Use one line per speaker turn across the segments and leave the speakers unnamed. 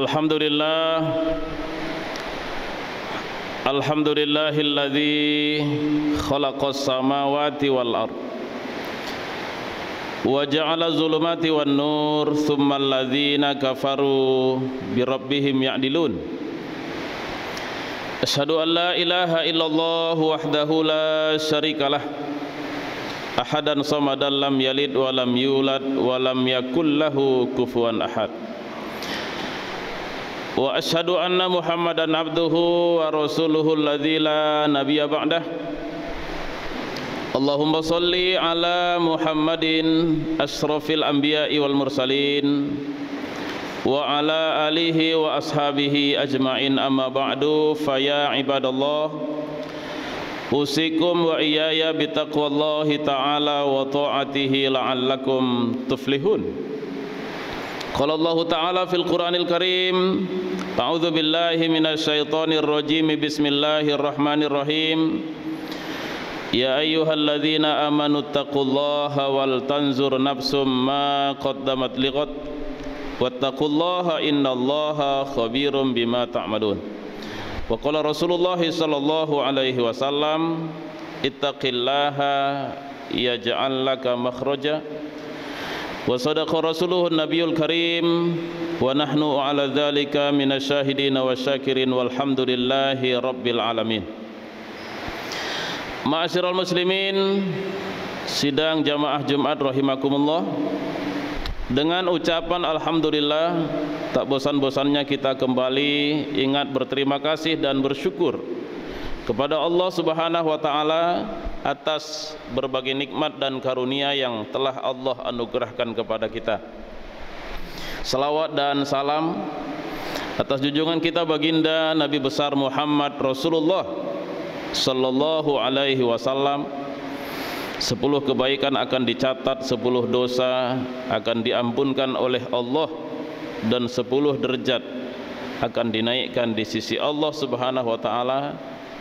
Alhamdulillah, alhamdulillahilladzi khalaqas samawati wal ard wa ja'ala zulumati wan nur thumma alladzina kafaru bi rabbihim ya'dilun. Asyhadu an la ilaha illallah wahdahu la syarikalah, ahadan samadan lam yalid wa lam yulad wa lam yakul lahu kufuwan ahad. Wa asyhadu anna Muhammadan abduhu wa rasuluhu alladzi la nabiyya ba'dah. Allahumma shalli ala Muhammadin asyrafil anbiya'i wal mursalin wa ala alihi wa ashabihi ajma'in, amma ba'du. Fa ya ibadallah, usikum wa iyaya bitaqwallahi ta'ala wa ta'atihi la'allakum tuflihun. Qala Allah Ta'ala fil Qur'anil Karim, a'udzu billahi minasyaitonir rajim, bismillahirrahmanirrahim. Ya ayyuhalladzina amanu taqullaha wal tanzur nafsum ma qaddamat lighad wattaqullaha innallaha khabirum bima ta'malun. Wa qala Rasulullah sallallahu alaihi wasallam, ittaqillaha yaj'al laka makhraja. Wa sadaqa rasuluhu nabiyul karim wa nahnu ala dzalika minasyahidin wa syakirin walhamdulillahi rabbil alamin. Ma'asyiral muslimin, sidang jamaah Jumat rahimakumullah, dengan ucapan alhamdulillah tak bosan-bosannya kita kembali ingat berterima kasih dan bersyukur kepada Allah Subhanahu wa taala atas berbagai nikmat dan karunia yang telah Allah anugerahkan kepada kita. Salawat dan salam atas junjungan kita baginda Nabi besar Muhammad Rasulullah sallallahu alaihi wasallam. 10 kebaikan akan dicatat, 10 dosa akan diampunkan oleh Allah, dan 10 derajat akan dinaikkan di sisi Allah Subhanahu wa taala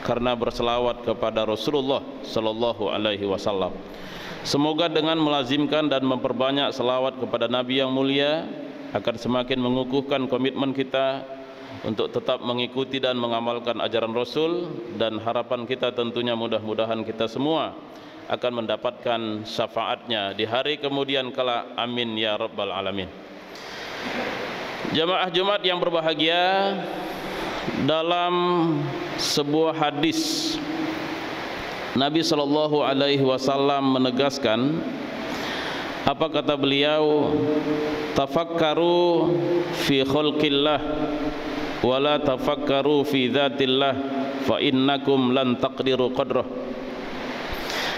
karena berselawat kepada Rasulullah sallallahu alaihi wasallam. Semoga dengan melazimkan dan memperbanyak selawat kepada Nabi yang mulia akan semakin mengukuhkan komitmen kita untuk tetap mengikuti dan mengamalkan ajaran Rasul, dan harapan kita tentunya mudah-mudahan kita semua akan mendapatkan syafaatnya di hari kemudian kala. Amin ya rabbal alamin. Jamaah Jumat yang berbahagia, dalam sebuah hadis Nabi sallallahu alaihi wasallam menegaskan, apa kata beliau? Tafakkaru fi khalqillah wa la tafakkaru fi dzatillah fa innakum lan taqdiru qadrah.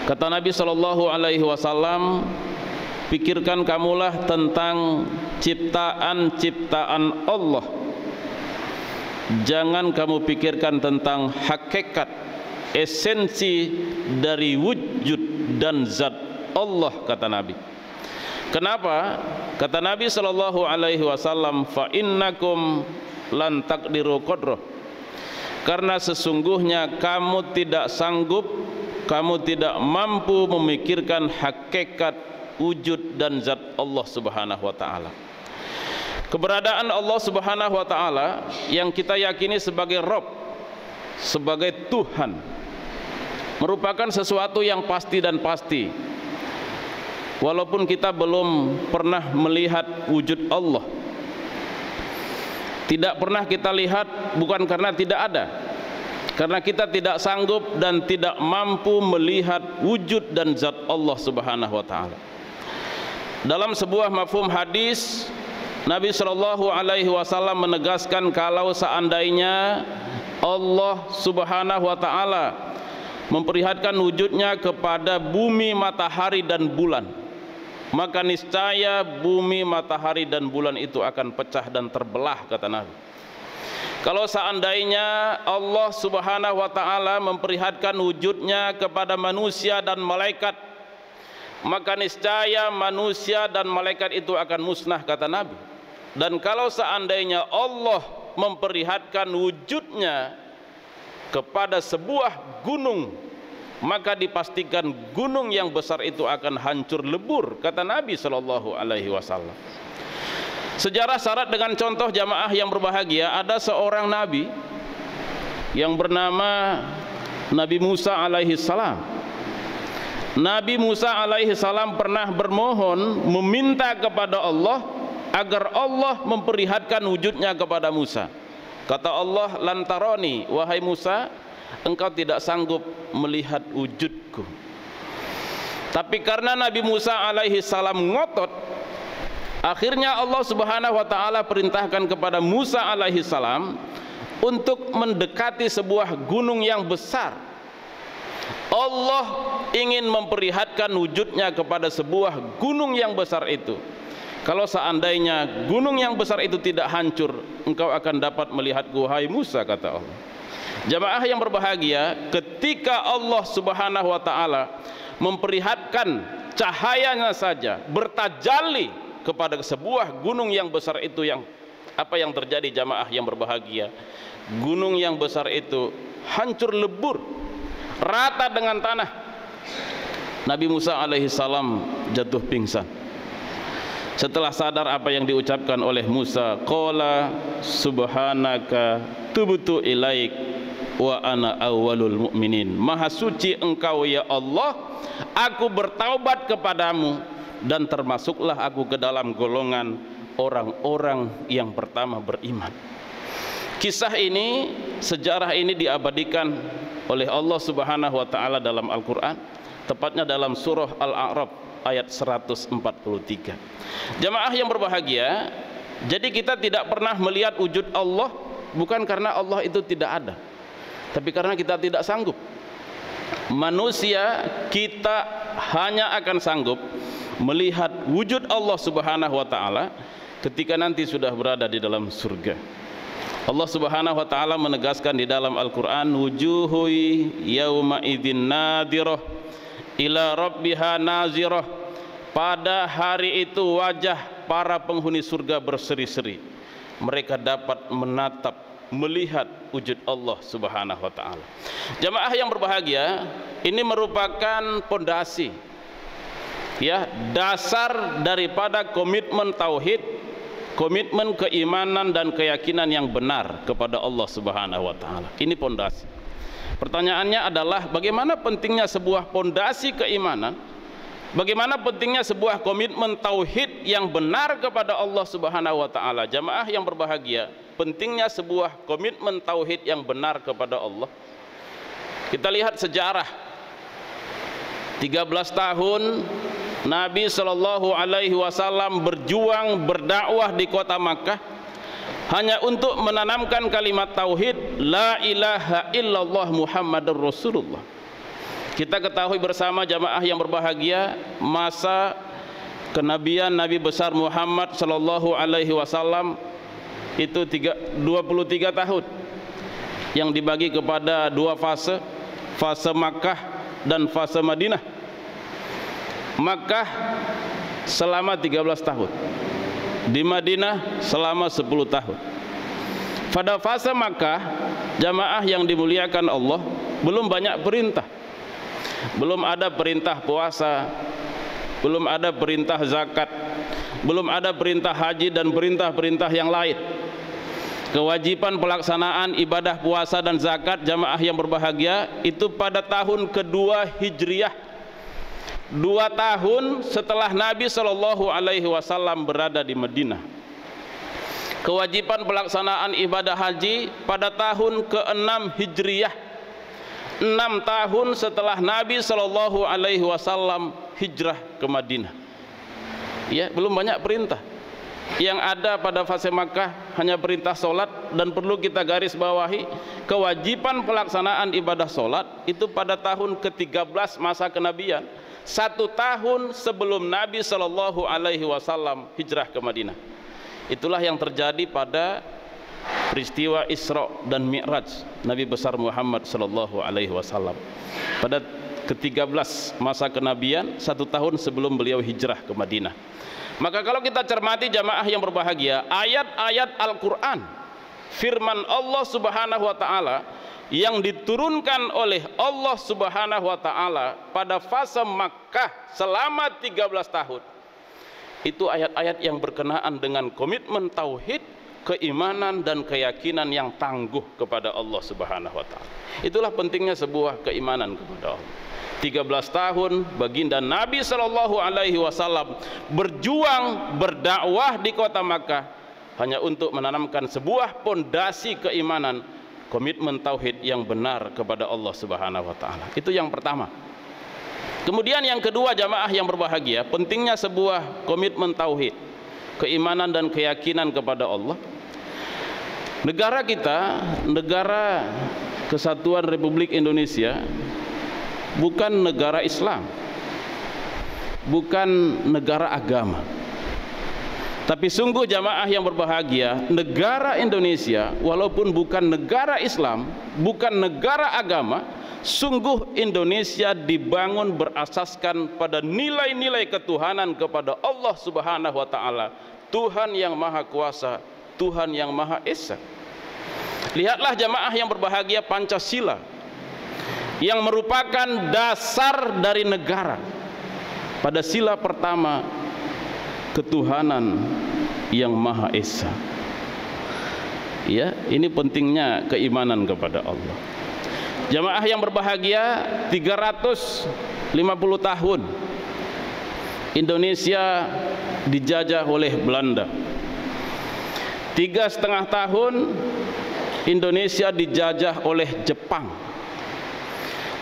Kata Nabi sallallahu alaihi wasallam, pikirkan kamulah tentang ciptaan-ciptaan Allah, jangan kamu pikirkan tentang hakikat, esensi dari wujud dan zat Allah, kata Nabi. Kenapa? Kata Nabi sallallahu alaihi wasallam, fa innakum lan taqdiru qadrah, karena sesungguhnya kamu tidak sanggup, kamu tidak mampu memikirkan hakikat wujud dan zat Allah Subhanahu wa taala. Keberadaan Allah Subhanahu wa taala yang kita yakini sebagai Rabb, sebagai Tuhan, merupakan sesuatu yang pasti dan pasti. Walaupun kita belum pernah melihat wujud Allah, tidak pernah kita lihat, bukan karena tidak ada, karena kita tidak sanggup dan tidak mampu melihat wujud dan zat Allah Subhanahu wa taala. Dalam sebuah mafhum hadis, Nabi sallallahu alaihi wasallam menegaskan, kalau seandainya Allah Subhanahu wa taala memperlihatkan wujudnya kepada bumi, matahari dan bulan, maka niscaya bumi, matahari dan bulan itu akan pecah dan terbelah, kata Nabi. Kalau seandainya Allah Subhanahu wa taala memperlihatkan wujudnya kepada manusia dan malaikat, maka niscaya manusia dan malaikat itu akan musnah, kata Nabi. Dan kalau seandainya Allah memperlihatkan wujudnya kepada sebuah gunung, maka dipastikan gunung yang besar itu akan hancur lebur, kata Nabi sallallahu alaihi wasallam. Sejarah syarat dengan contoh jamaah yang berbahagia, ada seorang nabi yang bernama Nabi Musa alaihi salam. Nabi Musa alaihi salam pernah bermohon, meminta kepada Allah agar Allah memperlihatkan wujudnya kepada Musa. Kata Allah, lantaroni, wahai Musa, engkau tidak sanggup melihat wujudku. Tapi karena Nabi Musa alaihi salam ngotot, akhirnya Allah subhanahu wa ta'ala perintahkan kepada Musa alaihi salam untuk mendekati sebuah gunung yang besar. Allah ingin memperlihatkan wujudnya kepada sebuah gunung yang besar itu. Kalau seandainya gunung yang besar itu tidak hancur, engkau akan dapat melihatku, wahai Musa, kata Allah. Jamaah yang berbahagia, ketika Allah subhanahu wa ta'ala memperlihatkan cahayanya saja, bertajalli kepada sebuah gunung yang besar itu, yang apa yang terjadi jamaah yang berbahagia? Gunung yang besar itu hancur lebur, rata dengan tanah. Nabi Musa alaihi salam jatuh pingsan. Setelah sadar apa yang diucapkan oleh Musa, qala subhanaka tubtu ilaik wa ana awwalul mu'minin. Maha suci engkau ya Allah, aku bertaubat kepadamu dan termasuklah aku ke dalam golongan orang-orang yang pertama beriman. Kisah ini, sejarah ini diabadikan oleh Allah subhanahu wa ta'ala dalam Al-Quran, tepatnya dalam surah Al-A'raf ayat 143. Jamaah yang berbahagia, jadi kita tidak pernah melihat wujud Allah bukan karena Allah itu tidak ada, tapi karena kita tidak sanggup. Manusia kita hanya akan sanggup melihat wujud Allah subhanahu wa ta'ala ketika nanti sudah berada di dalam surga. Allah subhanahu wa ta'ala menegaskan di dalam Al-Quran, wujuhu yawma idzin nadirah ila rabbiha nazirah. Pada hari itu wajah para penghuni surga berseri-seri. Mereka dapat menatap, melihat wujud Allah subhanahu wa ta'ala. Jamaah yang berbahagia, ini merupakan pondasi, ya, dasar daripada komitmen tauhid, komitmen keimanan dan keyakinan yang benar kepada Allah subhanahu wa ta'ala. Ini pondasi. Pertanyaannya adalah bagaimana pentingnya sebuah pondasi keimanan, bagaimana pentingnya sebuah komitmen tauhid yang benar kepada Allah subhanahu wa ta'ala. Jamaah yang berbahagia, pentingnya sebuah komitmen tauhid yang benar kepada Allah. Kita lihat sejarah 13 tahun Nabi Shallallahu Alaihi Wasallam berjuang berdakwah di kota Makkah hanya untuk menanamkan kalimat tauhid la ilaha illallah Muhammadur Rasulullah. Kita ketahui bersama jamaah yang berbahagia, masa kenabian Nabi besar Muhammad Shallallahu Alaihi Wasallam itu 23 tahun yang dibagi kepada dua fase, fase Makkah dan fase Madinah. Makkah selama 13 tahun, di Madinah selama 10 tahun. Pada fase Makkah, jamaah yang dimuliakan Allah, belum banyak perintah. Belum ada perintah puasa, belum ada perintah zakat, belum ada perintah haji dan perintah-perintah yang lain. Kewajiban pelaksanaan ibadah puasa dan zakat jamaah yang berbahagia itu pada tahun kedua Hijriyah, 2 tahun setelah Nabi Shallallahu Alaihi Wasallam berada di Madinah. Kewajiban pelaksanaan ibadah haji pada tahun ke-6 Hijriyah, 6 tahun setelah Nabi Shallallahu Alaihi Wasallam hijrah ke Madinah. Ya, belum banyak perintah. Yang ada pada fase Makkah hanya perintah solat, dan perlu kita garis bawahi, kewajiban pelaksanaan ibadah solat itu pada tahun ke-13 masa kenabian, 1 tahun sebelum Nabi Shallallahu Alaihi Wasallam hijrah ke Madinah. Itulah yang terjadi pada peristiwa Isra dan Mi'raj Nabi besar Muhammad Shallallahu Alaihi Wasallam pada ke-13 masa kenabian, 1 tahun sebelum beliau hijrah ke Madinah. Maka kalau kita cermati jamaah yang berbahagia, ayat-ayat Al-Quran, firman Allah subhanahu wa ta'ala yang diturunkan oleh Allah subhanahu wa ta'ala pada fase Makkah selama 13 tahun, Itu ayat-ayat yang berkenaan dengan komitmen tauhid, keimanan dan keyakinan yang tangguh kepada Allah Subhanahu wa taala. Itulah pentingnya sebuah keimanan kepada Allah. 13 tahun baginda Nabi sallallahu alaihi wasallam berjuang berdakwah di kota Makkah hanya untuk menanamkan sebuah pondasi keimanan, komitmen tauhid yang benar kepada Allah Subhanahu wa taala. Itu yang pertama. Kemudian yang kedua, jamaah yang berbahagia, pentingnya sebuah komitmen tauhid, keimanan dan keyakinan kepada Allah. Negara kita, negara Kesatuan Republik Indonesia, bukan negara Islam, bukan negara agama. Tapi sungguh jamaah yang berbahagia, negara Indonesia walaupun bukan negara Islam, bukan negara agama, sungguh Indonesia dibangun berasaskan pada nilai-nilai ketuhanan kepada Allah Subhanahu wa taala, Tuhan yang Maha Kuasa, Tuhan yang Maha Esa. Lihatlah jamaah yang berbahagia, Pancasila yang merupakan dasar dari negara. Pada sila pertama, ketuhanan yang Maha Esa. Ya, ini pentingnya keimanan kepada Allah. Jamaah yang berbahagia, 350 tahun Indonesia dijajah oleh Belanda. 3,5 tahun Indonesia dijajah oleh Jepang.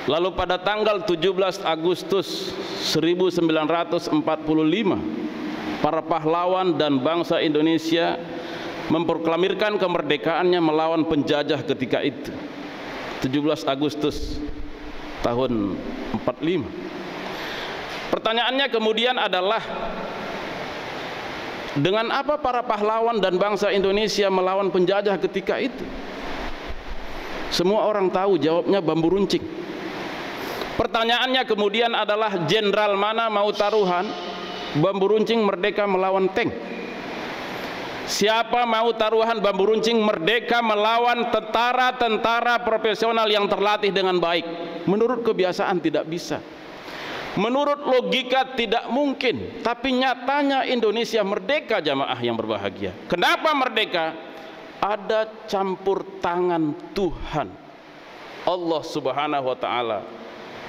Lalu pada tanggal 17 Agustus 1945, para pahlawan dan bangsa Indonesia memproklamirkan kemerdekaannya melawan penjajah ketika itu. 17 Agustus tahun 45. Pertanyaannya kemudian adalah, dengan apa para pahlawan dan bangsa Indonesia melawan penjajah ketika itu? Semua orang tahu jawabnya bambu runcing. Pertanyaannya kemudian adalah, jenderal mana mau taruhan bambu runcing merdeka melawan tank? Siapa mau taruhan bambu runcing merdeka melawan tentara-tentara profesional yang terlatih dengan baik? Menurut kebiasaan tidak bisa, menurut logika tidak mungkin. Tapi nyatanya Indonesia merdeka, jamaah yang berbahagia. Kenapa merdeka? Ada campur tangan Tuhan Allah Subhanahu wa taala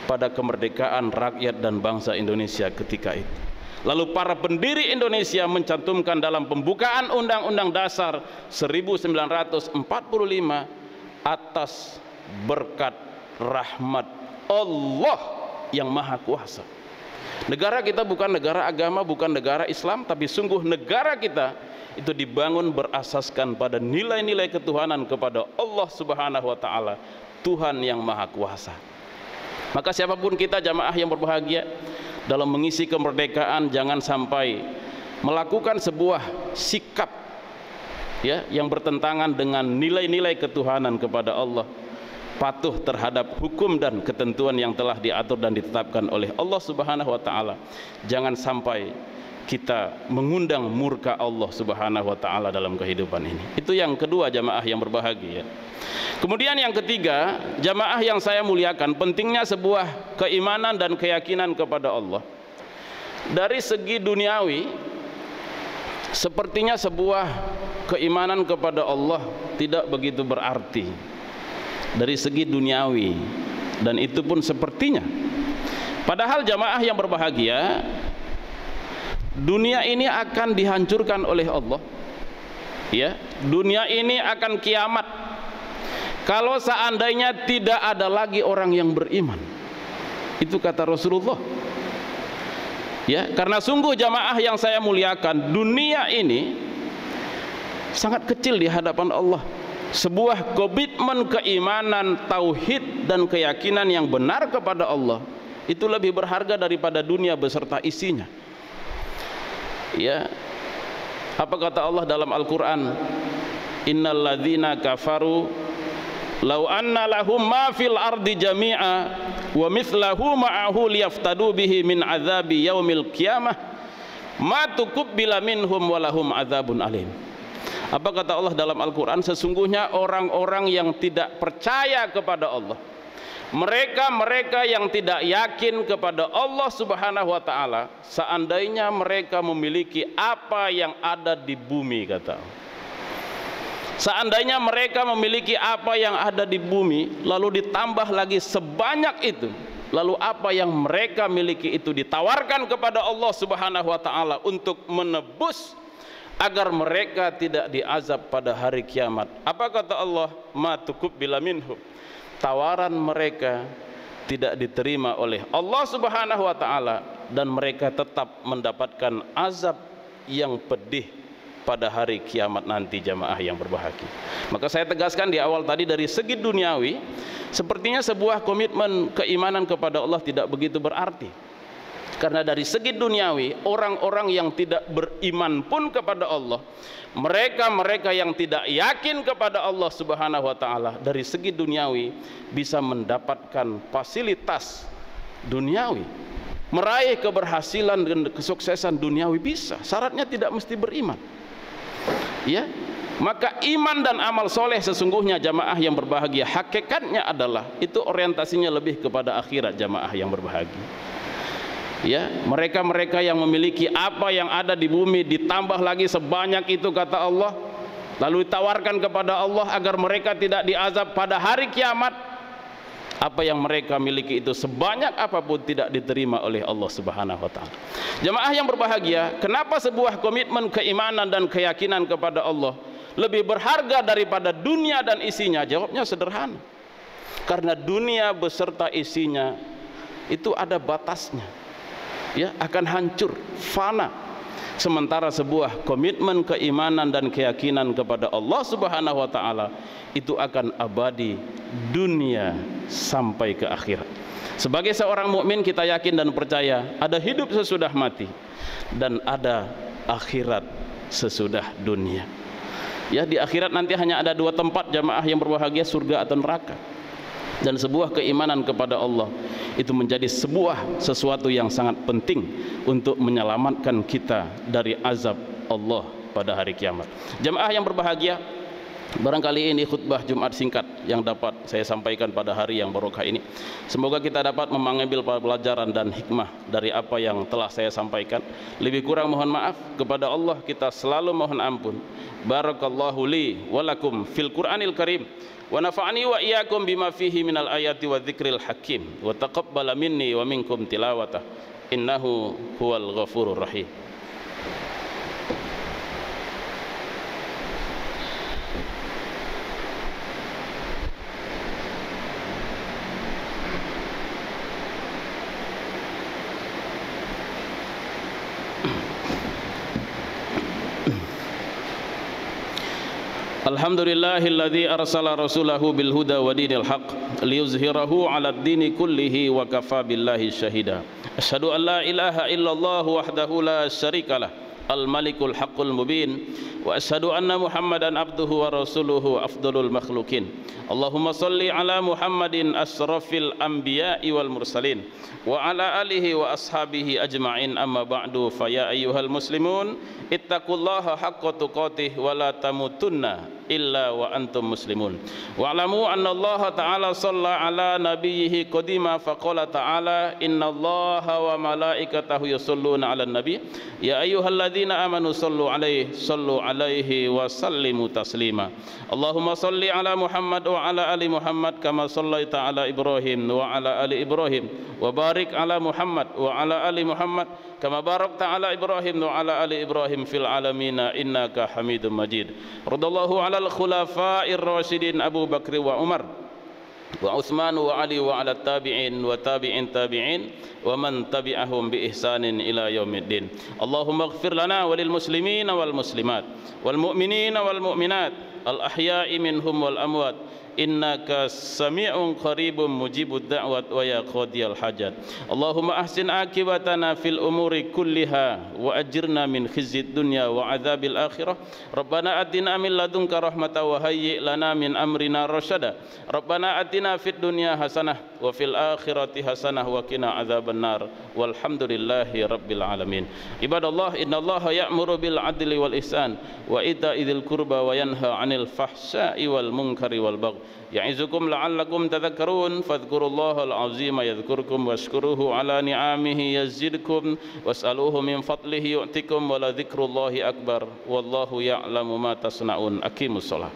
pada kemerdekaan rakyat dan bangsa Indonesia ketika itu. Lalu para pendiri Indonesia mencantumkan dalam pembukaan Undang-Undang Dasar 1945, atas berkat rahmat Allah yang Maha Kuasa. Negara kita bukan negara agama, bukan negara Islam, tapi sungguh negara kita itu dibangun berasaskan pada nilai-nilai ketuhanan kepada Allah Subhanahu wa taala, Tuhan yang Maha Kuasa. Maka siapapun kita, jamaah yang berbahagia, dalam mengisi kemerdekaan jangan sampai melakukan sebuah sikap ya yang bertentangan dengan nilai-nilai ketuhanan kepada Allah, patuh terhadap hukum dan ketentuan yang telah diatur dan ditetapkan oleh Allah Subhanahu wa taala. Jangan sampai kita mengundang murka Allah Subhanahu wa taala dalam kehidupan ini. Itu yang kedua, jamaah yang berbahagia. Kemudian yang ketiga, jamaah yang saya muliakan, pentingnya sebuah keimanan dan keyakinan kepada Allah. Dari segi duniawi, sepertinya sebuah keimanan kepada Allah tidak begitu berarti dari segi duniawi, dan itu pun sepertinya. Padahal jamaah yang berbahagia, dunia ini akan dihancurkan oleh Allah. Ya, dunia ini akan kiamat kalau seandainya tidak ada lagi orang yang beriman. Itu kata Rasulullah. Ya, karena sungguh jamaah yang saya muliakan, dunia ini sangat kecil di hadapan Allah. Sebuah komitmen keimanan, tauhid dan keyakinan yang benar kepada Allah itu lebih berharga daripada dunia beserta isinya. Ya, apa kata Allah dalam Al-Quran? Innal ladzina kafaru law anna lahum ma fil ardi jami'a wa mithlahu ma'ahu liyaftadu bihi min azabi yaumil qiyamah ma tuqbila minhum wa lahum adzabun alim. Apa kata Allah dalam Al-Quran? Sesungguhnya orang-orang yang tidak percaya kepada Allah, Mereka-mereka yang tidak yakin kepada Allah Subhanahu wa taala, seandainya mereka memiliki apa yang ada di bumi, kata Allah. Seandainya mereka memiliki apa yang ada di bumi, lalu ditambah lagi sebanyak itu, lalu apa yang mereka miliki itu ditawarkan kepada Allah Subhanahu wa taala untuk menebus agar mereka tidak diazab pada hari kiamat. Apa kata Allah? Ma tuqbila minhum. Tawaran mereka tidak diterima oleh Allah Subhanahu wa taala dan mereka tetap mendapatkan azab yang pedih pada hari kiamat nanti, jamaah yang berbahagia. Maka saya tegaskan di awal tadi, dari segi duniawi sepertinya sebuah komitmen keimanan kepada Allah tidak begitu berarti. Karena dari segi duniawi, orang-orang yang tidak beriman pun kepada Allah, mereka-mereka yang tidak yakin kepada Allah Subhanahu wa taala, dari segi duniawi bisa mendapatkan fasilitas duniawi, meraih keberhasilan dan kesuksesan duniawi bisa. Syaratnya tidak mesti beriman. Ya, maka iman dan amal soleh sesungguhnya, jamaah yang berbahagia, hakikatnya adalah itu orientasinya lebih kepada akhirat, jamaah yang berbahagia. Ya, mereka-mereka yang memiliki apa yang ada di bumi ditambah lagi sebanyak itu, kata Allah, lalu ditawarkan kepada Allah agar mereka tidak diazab pada hari kiamat. Apa yang mereka miliki itu sebanyak apapun tidak diterima oleh Allah Subhanahu wa taala. Jemaah yang berbahagia, kenapa sebuah komitmen keimanan dan keyakinan kepada Allah lebih berharga daripada dunia dan isinya? Jawabnya sederhana. Karena dunia beserta isinya itu ada batasnya. Ya, akan hancur, fana. Sementara sebuah komitmen keimanan dan keyakinan kepada Allah Subhanahu wa taala itu akan abadi dunia sampai ke akhirat. Sebagai seorang mukmin, kita yakin dan percaya ada hidup sesudah mati dan ada akhirat sesudah dunia. Ya, di akhirat nanti hanya ada dua tempat, jamaah yang berbahagia, surga atau neraka. Dan sebuah keimanan kepada Allah itu menjadi sesuatu yang sangat penting untuk menyelamatkan kita dari azab Allah pada hari kiamat. Jemaah yang berbahagia, barangkali ini khutbah Jumat singkat yang dapat saya sampaikan pada hari yang barokah ini. Semoga kita dapat mengambil pelajaran dan hikmah dari apa yang telah saya sampaikan. Lebih kurang mohon maaf, kepada Allah kita selalu mohon ampun. Barakallahu li wa lakum fil Qur'anil Karim, wa nafa'ani wa iyyakum bima fihi minal ayati wa dzikril hakim, wa taqabbala minni wa minkum tilawatah, innahu huwal ghafurur rahim. Alhamdulillahilladzi arsala rasulahu bil huda wa dinil haq liyuzhirahu 'alad dini kullihi wa kafa billahi syahida. Asyhadu an la ilaha illallah wahdahu la syarikalah al malikul haqqul mubin, wa asyhadu anna Muhammadan abduhu wa rasuluhu afdalul makhluqin. Allahumma salli ala Muhammadin asrafil anbiya'i wal mursalin wa ala alihi wa ashabihi ajma'in, amma ba'du. Fa ya ayyuhal muslimun ittaqullaha haqqa tuqatih wa la tamutunna illa wa antum muslimun. Wa'lamu anna Allah ta'ala shalla ala nabiyhi qadima faqala ta'ala innallaha wa malaikatahu yusholluna 'alan nabi ya ayyuhalladzina amanu sallu alaihi wa sallimu taslima. Allahumma salli ala Muhammad wa ala ali Muhammad kama sallaita ala Ibrahim wa ala ali Ibrahim, wa barik ala Muhammad wa ala ali Muhammad kama barakta ala Ibrahim wa ala ali Ibrahim fil alamina innaka Hamidum Majid. Radallahu ala al-khulafa'ir rasyidin Abu Bakr wa Umar wa Utsman wa Ali wa ala tabi'in wa tabi'in tabi'in wa man tabi'ahum bi ihsanin ila yaumiddin. Allahumma ighfir lana wa lil muslimin wal muslimat wal mu'minin wal mu'minat al ahya'i minhum wal amwat innaka sami'un qaribun mujibud da'wat wa ya qadiyal hajat. Allahumma ahsin akibatana fil umuri kulliha wa ajirna min khizyid dunya wa adzabil akhirah. Rabbana atina min ladunka rahmatan wa hayyi lana min amrina rasyada. Rabbana atina fid dunya hasanah wa fil akhirati hasanah wa qina adzabannar. Walhamdulillahi rabbil alamin. Ibadallah, innallaha ya'muru bil adli wal ihsan wa ita'i dzil qurba wa yanha 'anil anil fahsya'i wal munkari wal baghi ya'izukum la'allakum tadhakkarun fadhkurullahal azima yadhkurkum washkuruhu ala ni'amihi yazidkum was'aluhu min fadlihi yu'tikum wa la dzikrullahi akbar wallahu ya'lamu ma tasna'un. Aqimus shalah.